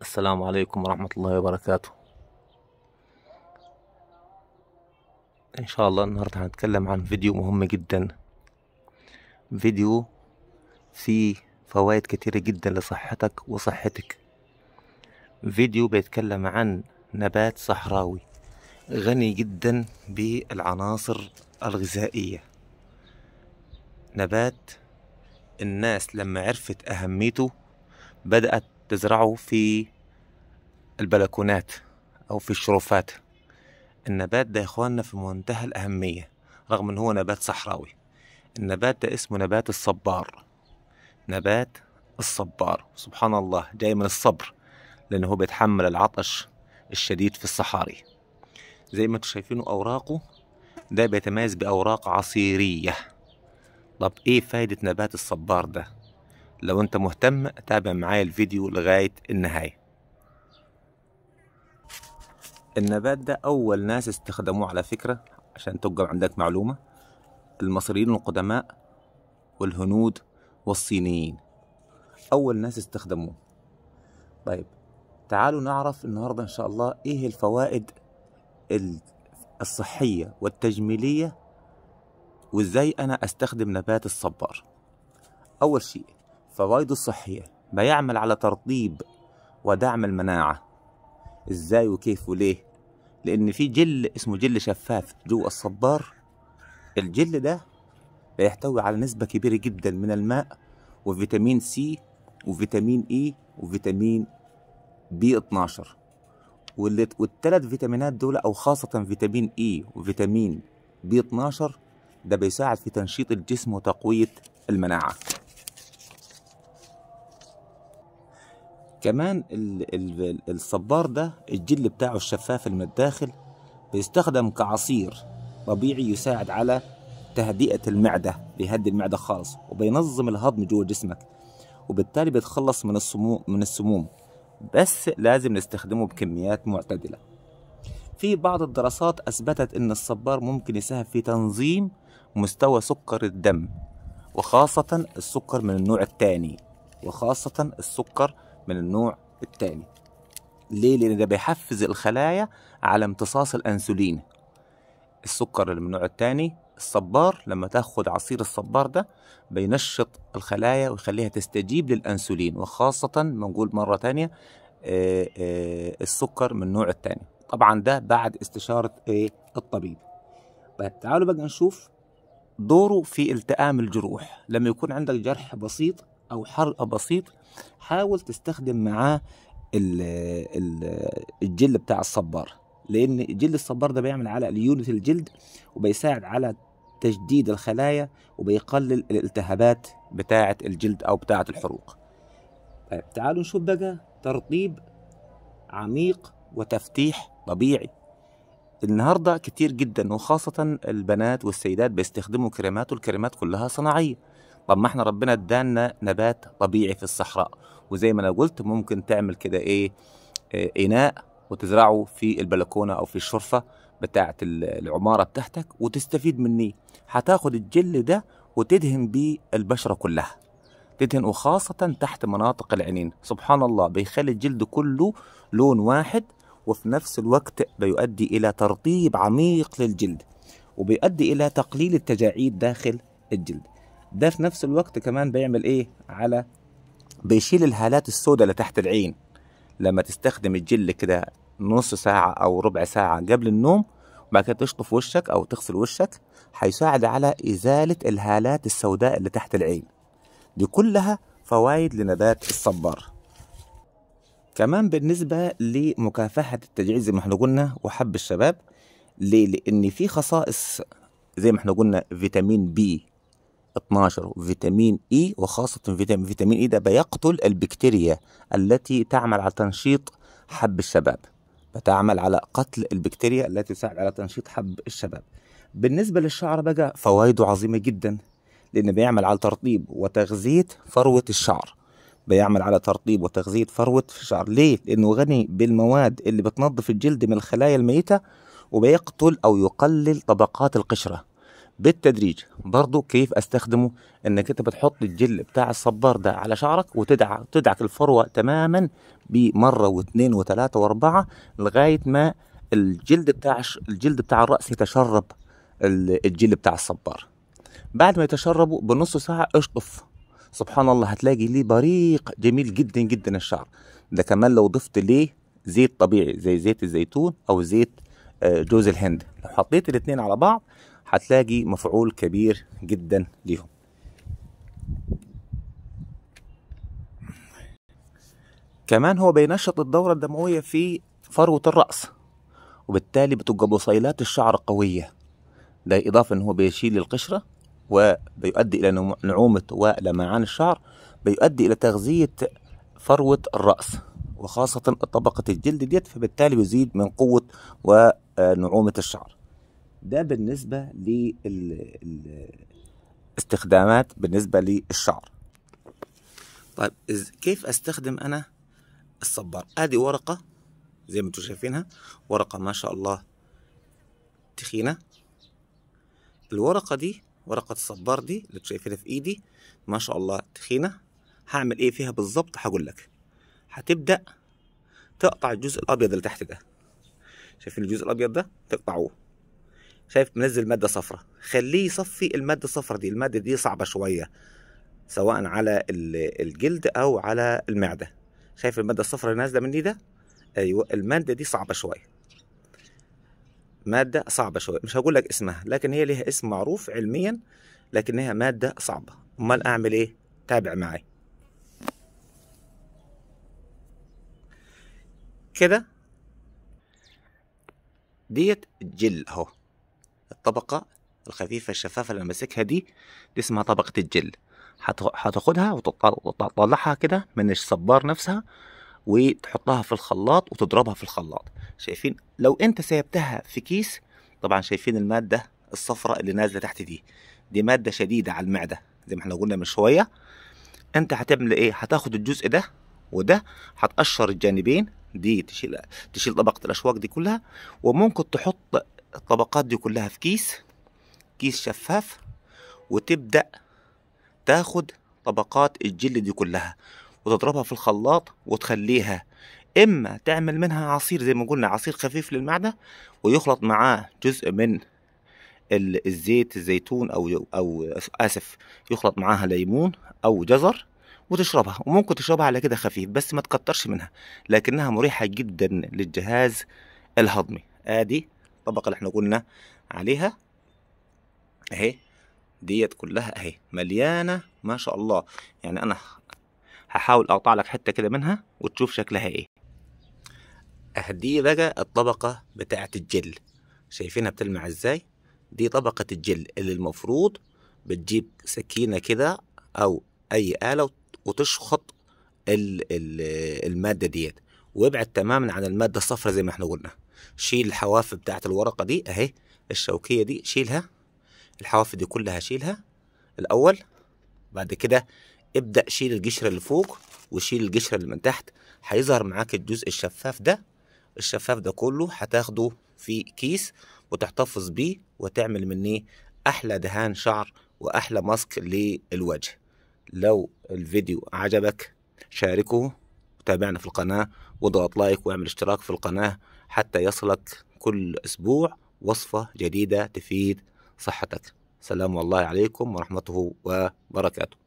السلام عليكم ورحمة الله وبركاته. إن شاء الله النهاردة هنتكلم عن فيديو مهم جدا، فيديو فيه فوائد كتيرة جدا لصحتك وصحتك. فيديو بيتكلم عن نبات صحراوي غني جدا بالعناصر الغذائية. نبات الناس لما عرفت أهميته بدأت تزرعه في البلكونات أو في الشرفات. النبات ده يا اخوانا في منتهى الأهمية رغم ان هو نبات صحراوي. النبات ده اسمه نبات الصبار. نبات الصبار سبحان الله جاي من الصبر، لأنه هو بيتحمل العطش الشديد في الصحاري. زي ما انتم شايفينه أوراقه ده بيتميز بأوراق عصيرية. طب ايه فايدة نبات الصبار ده؟ لو انت مهتم تابع معايا الفيديو لغاية النهاية. النبات ده أول ناس استخدموه على فكرة، عشان تبقى عندك معلومة، المصريين القدماء والهنود والصينيين أول ناس استخدموه. طيب تعالوا نعرف النهاردة إن شاء الله إيه الفوائد الصحية والتجميلية وإزاي أنا أستخدم نبات الصبار. أول شيء فوائده الصحية، بيعمل على ترطيب ودعم المناعة. إزاي وكيف وليه؟ لأن في جل اسمه جل شفاف جوا الصبار. الجل ده بيحتوي على نسبة كبيرة جدا من الماء وفيتامين سي وفيتامين اي وفيتامين بي 12، والثلاث فيتامينات دول او خاصة فيتامين اي وفيتامين بي 12 ده بيساعد في تنشيط الجسم وتقوية المناعة. كمان الصبار ده الجل بتاعه الشفاف من الداخل بيستخدم كعصير طبيعي يساعد على تهدئة المعدة، بيهدي المعدة خالص وبينظم الهضم جوه جسمك، وبالتالي بيتخلص من السموم، بس لازم نستخدمه بكميات معتدلة. في بعض الدراسات أثبتت أن الصبار ممكن يساهم في تنظيم مستوى سكر الدم، وخاصة السكر من النوع الثاني، وخاصة السكر من النوع الثاني. ليه؟ لأن ده بيحفز الخلايا على امتصاص الأنسولين. السكر اللي من النوع الثاني الصبار لما تاخد عصير الصبار ده بينشط الخلايا ويخليها تستجيب للأنسولين، وخاصة بنقول مرة تانية السكر من النوع الثاني. طبعا ده بعد استشارة الطبيب. طيب تعالوا بقى نشوف دوره في التئام الجروح. لما يكون عندك جرح بسيط أو حرق بسيط حاول تستخدم معاه الجل بتاع الصبار، لأن جل الصبار ده بيعمل على ليونة الجلد وبيساعد على تجديد الخلايا وبيقلل الالتهابات بتاعة الجلد أو بتاعة الحروق. طيب تعالوا نشوف بقى ترطيب عميق وتفتيح طبيعي. النهاردة كتير جدا وخاصة البنات والسيدات بيستخدموا كريمات، والكريمات كلها صناعية. طب ما احنا ربنا ادانا نبات طبيعي في الصحراء، وزي ما انا قلت ممكن تعمل كده إناء وتزرعه في البلكونة أو في الشرفة بتاعة العمارة بتاعتك وتستفيد منه. هتاخد الجل ده وتدهن بيه البشرة كلها، تدهن وخاصة تحت مناطق العينين. سبحان الله بيخلي الجلد كله لون واحد، وفي نفس الوقت بيؤدي إلى ترطيب عميق للجلد، وبيؤدي إلى تقليل التجاعيد داخل الجلد. ده في نفس الوقت كمان بيعمل بيشيل الهالات السوداء اللي تحت العين. لما تستخدم الجل كده نص ساعة أو ربع ساعة قبل النوم وبعد كده تشطف وشك أو تغسل وشك، هيساعد على إزالة الهالات السوداء اللي تحت العين. دي كلها فوائد لنبات الصبار. كمان بالنسبة لمكافحة التجاعيد زي ما احنا قلنا وحب الشباب، ليه؟ لأن في خصائص زي ما احنا قلنا فيتامين بي 12 وفيتامين اي، وخاصة فيتامين اي ده بيقتل البكتيريا التي تعمل على تنشيط حب الشباب، بتعمل على قتل البكتيريا التي تساعد على تنشيط حب الشباب. بالنسبة للشعر بقى فوائده عظيمة جدا، لأنه بيعمل على ترطيب وتغذية فروة الشعر. بيعمل على ترطيب وتغذية فروة الشعر. ليه؟ لأنه غني بالمواد اللي بتنظف الجلد من الخلايا الميتة، وبيقتل أو يقلل طبقات القشرة. بالتدريج. برضو كيف استخدمه؟ انك انت بتحط الجل بتاع الصبار ده على شعرك وتدعك الفروة تماما بمرة واثنين وثلاثة واربعة لغاية ما الجلد بتاع الرأس يتشرب الجل بتاع الصبار. بعد ما يتشربوا بنص ساعة اشطف، سبحان الله هتلاقي ليه بريق جميل جدا جدا الشعر ده. كمان لو ضفت ليه زيت طبيعي زي زيت الزيتون او زيت جوز الهند، لو حطيت الاتنين على بعض هتلاقي مفعول كبير جدا ليهم. كمان هو بينشط الدورة الدموية في فروة الرأس، وبالتالي بتبقى بصيلات الشعر قوية. ده إضافة إن هو بيشيل القشرة وبيؤدي إلى نعومة ولمعان الشعر، بيؤدي إلى تغذية فروة الرأس وخاصة طبقة الجلد ديت، فبالتالي بيزيد من قوة ونعومة الشعر. ده بالنسبة للاستخدامات بالنسبة للشعر. طيب كيف استخدم أنا الصبار؟ ادي ورقة زي ما انتم شايفينها، ورقة ما شاء الله تخينة. الورقة دي ورقة الصبار دي اللي انتم شايفينها في ايدي ما شاء الله تخينة. هعمل ايه فيها بالظبط؟ هقول لك. هتبدأ تقطع الجزء الابيض اللي تحت ده، شايفين الجزء الابيض ده؟ تقطعوه. شايف منزل مادة صفرة، خليه يصفي المادة الصفرة دي. المادة دي صعبة شوية سواء على الجلد او على المعدة. شايف المادة الصفرا اللي نازلة مني ده؟ ايوه المادة دي صعبة شوية، مادة صعبة شوية. مش هقول لك اسمها لكن هي ليها اسم معروف علميا، لكنها مادة صعبة. امال اعمل ايه؟ تابع معي كده. ديت الجل اهو، الطبقة الخفيفة الشفافة اللي ماسكها دي اسمها طبقة الجل. هتاخدها وتطلعها كده من الصبار نفسها وتحطها في الخلاط وتضربها في الخلاط. شايفين لو انت سيبتها في كيس، طبعا شايفين المادة الصفراء اللي نازلة تحت دي مادة شديدة على المعدة زي ما احنا قلنا من شوية. انت هتعمل ايه؟ هتاخد الجزء ده وده، هتقشر الجانبين دي، تشيل طبقة الأشواك دي كلها، وممكن تحط الطبقات دي كلها في كيس شفاف، وتبدأ تاخد طبقات الجلد دي كلها وتضربها في الخلاط وتخليها اما تعمل منها عصير زي ما قلنا، عصير خفيف للمعدة ويخلط معاه جزء من الزيت الزيتون او اسف يخلط معاها ليمون او جزر وتشربها. وممكن تشربها على كده خفيف بس ما تكترش منها، لكنها مريحة جدا للجهاز الهضمي. ادي الطبقة اللي احنا قلنا عليها اهي، ديت كلها اهي مليانة ما شاء الله. يعني انا هحاول اقطع لك حتة كده منها وتشوف شكلها ايه. دي بقى الطبقة بتاعة الجل، شايفينها بتلمع ازاي؟ دي طبقة الجل اللي المفروض بتجيب سكينة كده او اي آلة وتشخط المادة ديت، وابعد تماما عن المادة الصفراء زي ما احنا قلنا. شيل الحواف بتاعة الورقة دي اهي، الشوكية دي شيلها، الحواف دي كلها شيلها الاول. بعد كده ابدأ شيل القشرة اللي فوق وشيل القشرة اللي من تحت، هيظهر معاك الجزء الشفاف ده. الشفاف ده كله هتاخده في كيس وتحتفظ بيه وتعمل منه احلى دهان شعر واحلى ماسك للوجه. لو الفيديو عجبك شاركه وتابعنا في القناة واضغط لايك واعمل اشتراك في القناة حتى يصلك كل اسبوع وصفة جديدة تفيد صحتك. سلام الله عليكم ورحمته وبركاته.